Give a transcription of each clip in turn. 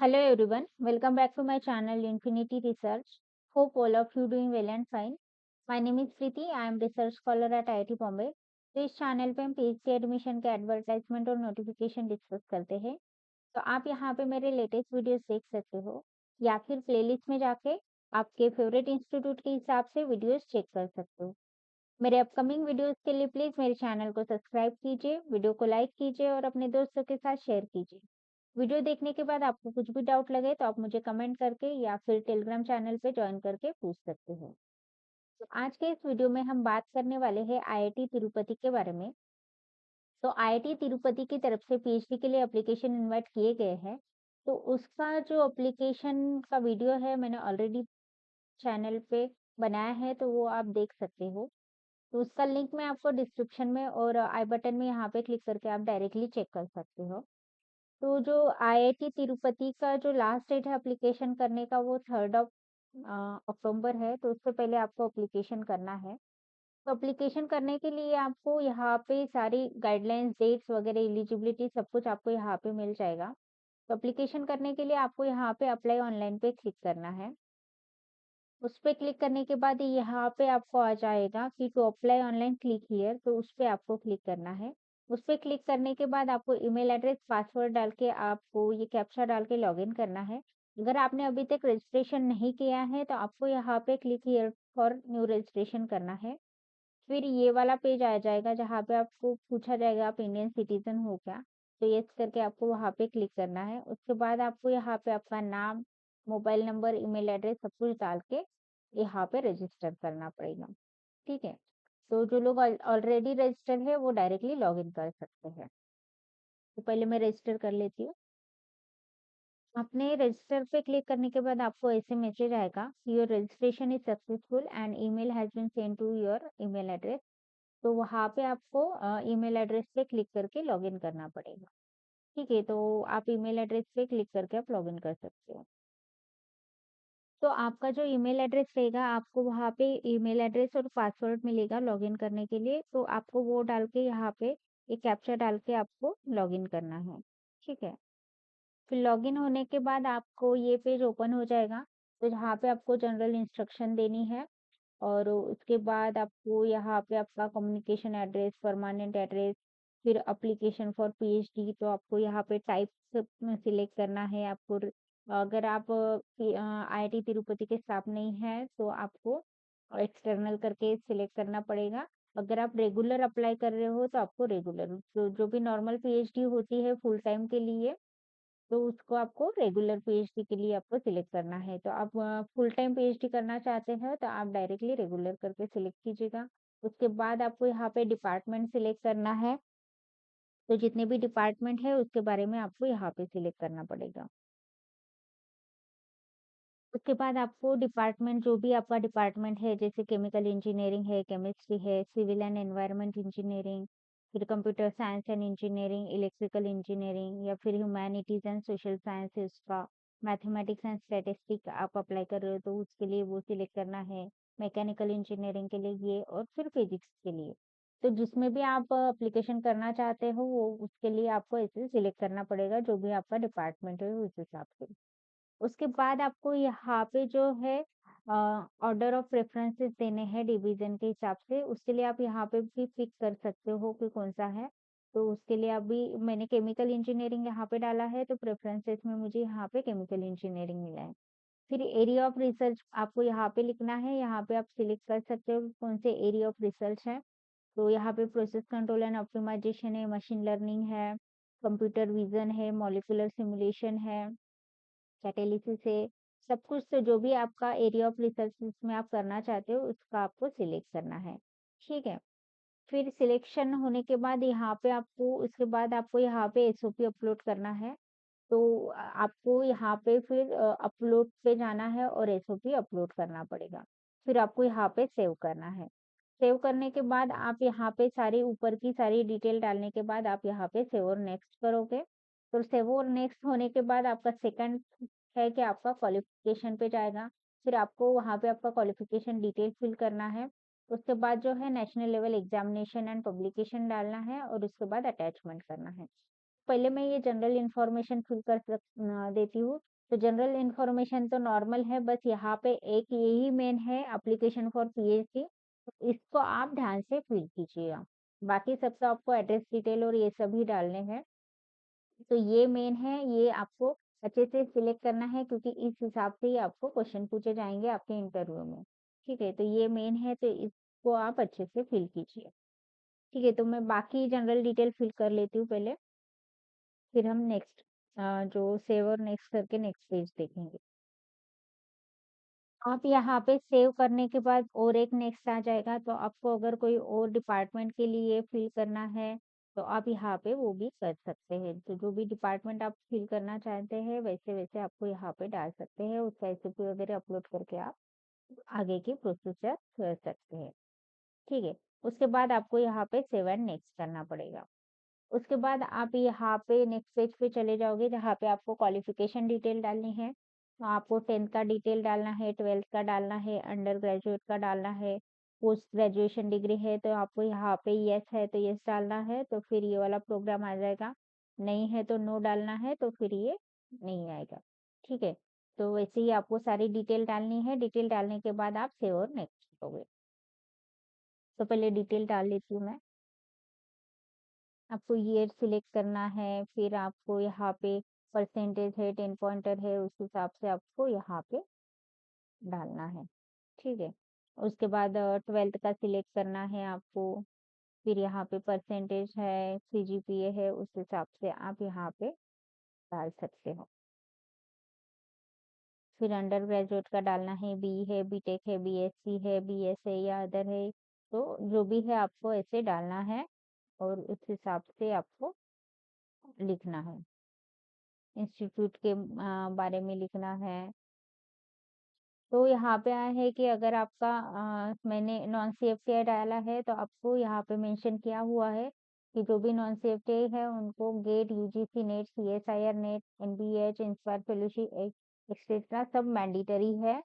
Hello everyone, welcome back to my channel Infinity Research. Hope all of you doing well and fine. My name is Preeti, I am research scholar at IIT Bombay. तो इस channel पे हम PhD admission के advertisement और notification discuss करते हैं। तो आप यहाँ पे मेरे लेटेस्ट वीडियोस देख सकते हो या फिर प्लेलिस्ट में जाके आपके फेवरेट इंस्टीट्यूट के हिसाब से वीडियोस चेक कर सकते हो। मेरे अपकमिंग वीडियोस के लिए प्लीज मेरे चैनल को सब्सक्राइब कीजिए, वीडियो को लाइक कीजिए और अपने दोस्तों के साथ शेयर कीजिए। वीडियो देखने के बाद आपको कुछ भी डाउट लगे तो आप मुझे कमेंट करके या फिर टेलीग्राम चैनल पे ज्वाइन करके पूछ सकते हो। तो आज के इस वीडियो में हम बात करने वाले हैं आईआईटी तिरुपति के बारे में। तो आईआईटी तिरुपति की तरफ से पीएचडी के लिए एप्लीकेशन इनवाइट किए गए हैं। तो उसका जो एप्लीकेशन का वीडियो है मैंने ऑलरेडी चैनल पे बनाया है, तो वो आप देख सकते हो। तो उसका लिंक मैं आपको डिस्क्रिप्शन में और आई बटन में यहाँ पे क्लिक करके आप डायरेक्टली चेक कर सकते हो। तो जो आईआईटी तिरुपति का जो लास्ट डेट है एप्लीकेशन करने का वो 3rd ऑफ अक्टूबर है, तो उससे पहले आपको एप्लीकेशन करना है। तो एप्लीकेशन करने के लिए आपको यहाँ पे सारी गाइडलाइंस, डेट्स वगैरह, एलिजिबिलिटी सब कुछ आपको यहाँ पे मिल जाएगा। तो एप्लीकेशन करने के लिए आपको यहाँ पे अप्लाई ऑनलाइन पे क्लिक करना है। उस पे क्लिक करने के बाद यहाँ पे आपको आ जाएगा कि to apply online click here, तो उस पे आपको क्लिक करना है। उस पे क्लिक करने के बाद आपको ईमेल एड्रेस, पासवर्ड डाल के आपको ये कैप्चा डाल के लॉगिन करना है। अगर आपने अभी तक रजिस्ट्रेशन नहीं किया है तो आपको यहाँ पे click here for new registration करना है। फिर ये वाला पेज आ जाएगा जहाँ पे आपको पूछा जाएगा आप इंडियन सिटीजन हो क्या? तो यस करके आपको वहाँ पे क्लिक करना है। उसके बाद आपको यहाँ पे आपका नाम, मोबाइल नंबर, ईमेल एड्रेस सब कुछ डाल के यहाँ पे रजिस्टर करना पड़ेगा। ठीक है? तो जो लोग ऑलरेडी रजिस्टर्ड है वो डायरेक्टली लॉगिन कर सकते हैं। तो पहले मैं रजिस्टर कर लेती हूँ। आपने रजिस्टर पे क्लिक करने के बाद आपको ऐसे मैसेज आएगा, your registration is successful and email has been send to your email address. तो वहाँ पे आपको ईमेल एड्रेस पे क्लिक करके लॉगिन करना पड़ेगा। ठीक है? तो आप ईमेल एड्रेस पे क्लिक करके आप लॉगिन कर सकते हो। तो आपका जो ईमेल एड्रेस रहेगा, आपको वहाँ पे ईमेल एड्रेस और पासवर्ड मिलेगा लॉगिन करने के लिए, तो आपको वो डाल के यहाँ पे एक कैप्चा डाल के आपको लॉगिन करना है। ठीक है? फिर लॉगिन होने के बाद आपको ये पेज ओपन हो जाएगा, तो जहाँ पे आपको जनरल इंस्ट्रक्शन देनी है और उसके बाद आपको यहाँ पे आपका कम्युनिकेशन एड्रेस, परमानेंट एड्रेस, फिर एप्लीकेशन फॉर पीएचडी, तो आपको यहाँ पे टाइप सिलेक्ट करना है। आपको अगर आप आईआईटी तिरुपति के स्टाफ नहीं है तो आपको एक्सटर्नल करके सिलेक्ट करना पड़ेगा। अगर आप रेगुलर अप्लाई कर रहे हो तो आपको रेगुलर, तो जो भी नॉर्मल पीएचडी होती है फुल टाइम के लिए, तो उसको आपको रेगुलर पीएचडी के लिए आपको सिलेक्ट करना है। तो आप फुल टाइम पीएचडी करना चाहते हैं तो आप डायरेक्टली रेगुलर करके सिलेक्ट कीजिएगा। उसके बाद आपको यहाँ पे डिपार्टमेंट सिलेक्ट करना है। तो जितने भी डिपार्टमेंट है उसके बारे में आपको यहाँ पे सिलेक्ट करना पड़ेगा। उसके बाद आपको डिपार्टमेंट, जो भी आपका डिपार्टमेंट है, जैसे केमिकल इंजीनियरिंग है, केमिस्ट्री है, सिविल एंड एनवायरनमेंट इंजीनियरिंग, फिर computer science and engineering, electrical engineering या फिर ह्यूमैनिटीज एंड सोशल साइंसेस का, मैथमेटिक्स एंड स्टैटिस्टिक आप अप्लाई कर रहे हो तो उसके लिए वो सिलेक्ट करना है। मैकेनिकल इंजीनियरिंग के लिए ये, और फिर फिजिक्स के लिए। तो जिसमें भी आप एप्लीकेशन करना चाहते हो वो उसके लिए आपको ऐसे सिलेक्ट करना पड़ेगा, जो भी आपका डिपार्टमेंट है उस हिसाब से। उसके बाद आपको यहाँ पे जो है ऑर्डर ऑफ प्रेफरेंसेस देने हैं डिवीजन के हिसाब से, उसके लिए आप यहाँ पे भी पिक कर सकते हो कि कौन सा है। तो उसके लिए अभी मैंने केमिकल इंजीनियरिंग यहाँ पे डाला है, तो प्रेफरेंसेस में मुझे यहाँ पे केमिकल इंजीनियरिंग मिला है। फिर एरिया ऑफ रिसर्च आपको यहाँ पे लिखना है, यहाँ पे आप सिलेक्ट कर सकते हो कि कौन से एरिया ऑफ रिसर्च है। तो यहाँ पे प्रोसेस कंट्रोल एंड ऑप्टिमाइजेशन है, मशीन लर्निंग है, कंप्यूटर विजन है, मॉलिक्यूलर सिमुलेशन है, कैटालिसिस है, सब कुछ। तो जो भी आपका एरिया ऑफ रिसर्च जिसमें आप करना चाहते हो उसका आपको सिलेक्ट करना है। ठीक है? फिर सिलेक्शन होने के बाद यहाँ पे आपको, उसके बाद आपको यहाँ पे एसओपी अपलोड करना है। तो आपको यहाँ पे फिर अपलोड पे जाना है और एसओपी अपलोड करना पड़ेगा। फिर आपको यहाँ पे सेव करना है। सेव करने के बाद आप यहाँ पे सारी ऊपर की सारी डिटेल डालने के बाद आप यहाँ पे सेव और नेक्स्ट करोगे। तो सेव और नेक्स्ट होने के बाद आपका सेकंड है कि आपका क्वालिफिकेशन पे जाएगा। फिर आपको वहाँ पे आपका क्वालिफिकेशन डिटेल फिल करना है। उसके बाद जो है national level examination and publication डालना है और उसके बाद अटैचमेंट करना है। पहले मैं ये जनरल इन्फॉर्मेशन फिल देती हूँ। तो जनरल इन्फॉर्मेशन तो नॉर्मल है, बस यहाँ पे एक यही मेन है एप्लीकेशन फॉर पीएचडी, इसको आप ध्यान से फिल कीजिएगा। बाकी सब तो आपको एड्रेस डिटेल और ये सभी डालने हैं। तो ये मेन है, ये आपको अच्छे से सिलेक्ट करना है क्योंकि इस हिसाब से ही आपको क्वेश्चन पूछे जाएँगे आपके इंटरव्यू में। ठीक है? तो ये मेन है, तो इसको आप अच्छे से फिल कीजिए। ठीक है? तो मैं बाकी जनरल डिटेल फिल कर लेती हूँ पहले, फिर हम नेक्स्ट जो सेव और नेक्स्ट करके नेक्स्ट पेज देखेंगे। आप यहाँ पे सेव करने के बाद और एक नेक्स्ट आ जाएगा, तो आपको अगर कोई और डिपार्टमेंट के लिए फिल करना है, तो आप यहाँ पे वो भी कर सकते हैं। तो जो भी डिपार्टमेंट आप फिल करना चाहते हैं, वैसे-वैसे आपको यहाँ पे डाल सकते हैं, उसका एसओपी वगैरह अपलोड करके आप आगे की प्रोसीजर कर सकते हैं। ठीक है? उसके बाद आपको यहाँ पे सेव एंड नेक्स्ट करना पड़ेगा। उसके बाद आप यहाँ पे नेक्स्ट पेज पे चले जाओगे जहाँ पे आपको क्वालिफिकेशन डिटेल डालनी है। तो आपको 10th का डिटेल डालना है, 12th का डालना है, अंडर ग्रेजुएट का डालना है, पोस्ट ग्रेजुएशन डिग्री है तो आपको यहाँ पे यस है तो यस डालना है, तो फिर ये वाला प्रोग्राम आ जाएगा। नहीं है तो नो डालना है, तो फिर ये नहीं आएगा। ठीक है? तो वैसे ही आपको सारी डिटेल डालनी है, डिटेल डालने के बाद आप सेव और नेक्स्ट करोगे। तो पहले डिटेल डाल लेती हूँ मैं। आपको ईयर सिलेक्ट करना है, फिर आपको यहाँ पे परसेंटेज है, 10 पॉइंटर है, उस हिसाब से आपको यहाँ पे डालना है, ठीक है? उसके बाद 12th का सिलेक्ट करना है आपको, फिर यहाँ पे परसेंटेज है, सीजीपीए है, उस हिसाब से आप यहाँ पे डाल सकते हो। फिर अंडर ग्रेजुएट का डालना है, बी है, बीटेक है, बीएससी है, बीएस है या अदर है, तो जो भी है आपको ऐसे डालना है और उस हिसाब से आपको लिखना है। इंस्टीट्यूट के बारे में लिखना है। तो यहाँ पे आया है कि अगर आपका मैंने नॉन सीएफटीआई डाला है तो आपको यहाँ पे मेंशन किया हुआ है कि जो भी नॉन सीएफटीआई है उनको GATE, UGC NET, CSIR NET, NBH, inspire fellowship etcetera सब मैंडेटरी है।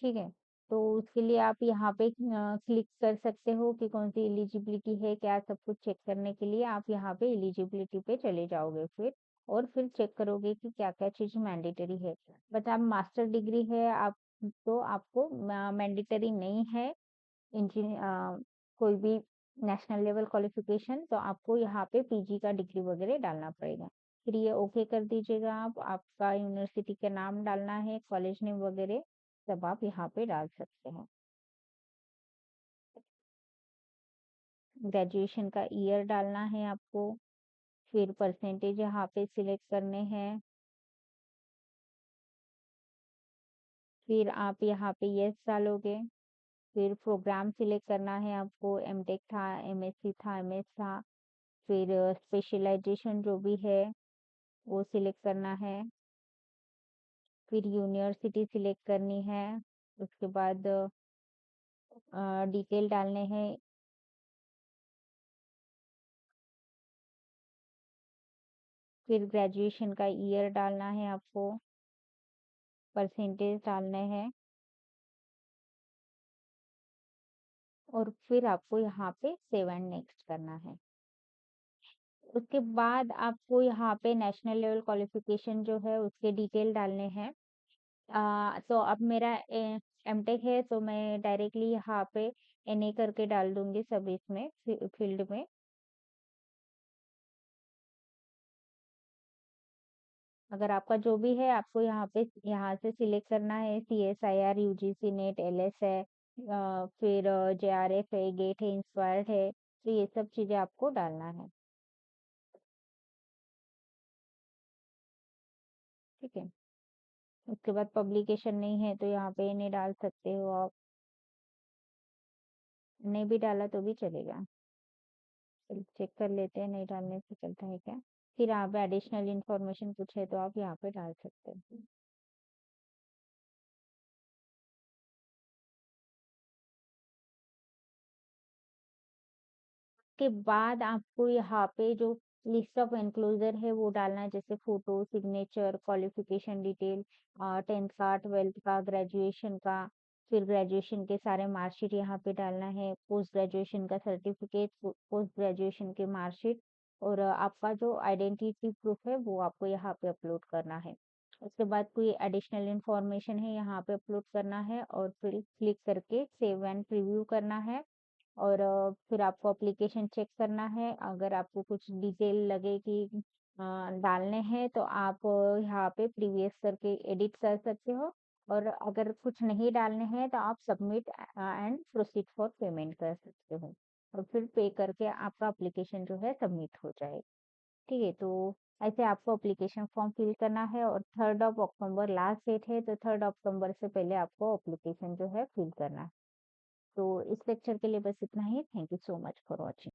ठीक है? तो उसके लिए आप यहाँ पे क्लिक कर सकते हो कि कौन सी एलिजिबिलिटी है, क्या सब कुछ चेक करने के लिए आप यहाँ पे एलिजिबिलिटी पे चले जाओगे फिर और फिर चेक करोगे कि क्या-क्या चीज़ मैंडेटरी है। बट आप मास्टर डिग्री है आप तो आपको मैंडेटरी नहीं है कोई भी नेशनल लेवल क्वालिफिकेशन तो आपको यहाँ पे पीजी का डिग्री वगैरह डालना पड़ेगा। फिर ये ओके कर दीजिएगा आप, आपका यूनिवर्सिटी का नाम डालना है, कॉलेज नेम वगैरह सब आप यहाँ पे डाल सकते हैं। ग्रेजुएशन का ईयर डालना है आपको, फिर परसेंटेज यहाँ पे सिलेक्ट करने हैं, फिर आप यहाँ पे यस डालोगे, फिर प्रोग्राम सिलेक्ट करना है आपको, एमटेक था, एमएससी था, एमएस था, फिर स्पेशलाइजेशन जो भी है वो सिलेक्ट करना है, फिर यूनिवर्सिटी सिलेक्ट करनी है, उसके बाद डिटेल डालने हैं, फिर ग्रेजुएशन का ईयर डालना है आपको, परसेंटेज डालने हैं और फिर आपको यहाँ पे सेव एंड नेक्स्ट करना है। उसके बाद आपको यहाँ पे नेशनल लेवल क्वालिफिकेशन जो है उसके डिटेल डालने हैं। तो अब मेरा एमटेक है तो मैं डायरेक्टली यहाँ पे एनए करके डाल दूंगी सब इसमें फील्ड में। अगर आपका जो भी है आपको यहाँ पे यहाँ से सिलेक्ट करना है, सीएसआईआर, यूजीसी नेट, एलएस है, फिर जेआरएफ है, गेट है, इंस्पायर्ड है, तो ये सब चीजें आपको डालना है। ठीक है? उसके बाद पब्लिकेशन नहीं है तो यहाँ पे नहीं डाल सकते हो आप, नहीं भी डाला तो भी चलेगा। चलिए चेक कर लेते हैं नहीं डालने से चलता है क्या। फिर यहाँ पे एडिशनल इंफॉर्मेशन कुछ है तो आप यहाँ पे डाल सकते हैं। के बाद आपको यहाँ पे जो लिस्ट ऑफ एनक्लोजर है वो डालना है, जैसे photo, signature, qualification detail, 10th का, 12th का, ग्रेजुएशन का, फिर ग्रेजुएशन के सारे मार्कशीट यहाँ पे डालना है, पोस्ट ग्रेजुएशन का सर्टिफिकेट, पोस्ट ग्रेजुएशन के मार्कशीट और आपका जो आइडेंटिटी प्रूफ है वो आपको यहाँ पे अपलोड करना है। उसके बाद कोई एडिशनल इन्फॉर्मेशन है यहाँ पे अपलोड करना है और फिर क्लिक करके सेव एंड प्रीव्यू करना है। और फिर आपको एप्लीकेशन चेक करना है। अगर आपको कुछ डिटेल लगे कि डालने हैं तो आप यहाँ पे प्रीवियस करके एडिट कर सकते हो। और अगर कुछ नहीं डालने हैं तो आप submit and proceed for payment कर सकते हो। और फिर पे करके आपका एप्लीकेशन जो है सबमिट हो जाएगा। ठीक है, तो ऐसे आपको एप्लीकेशन फॉर्म फिल करना है और 3rd of October last date है, तो 3rd अक्टूबर से पहले आपको एप्लीकेशन जो है फिल करना है। तो इस लेक्चर के लिए बस इतना ही। Thank you so much for watching.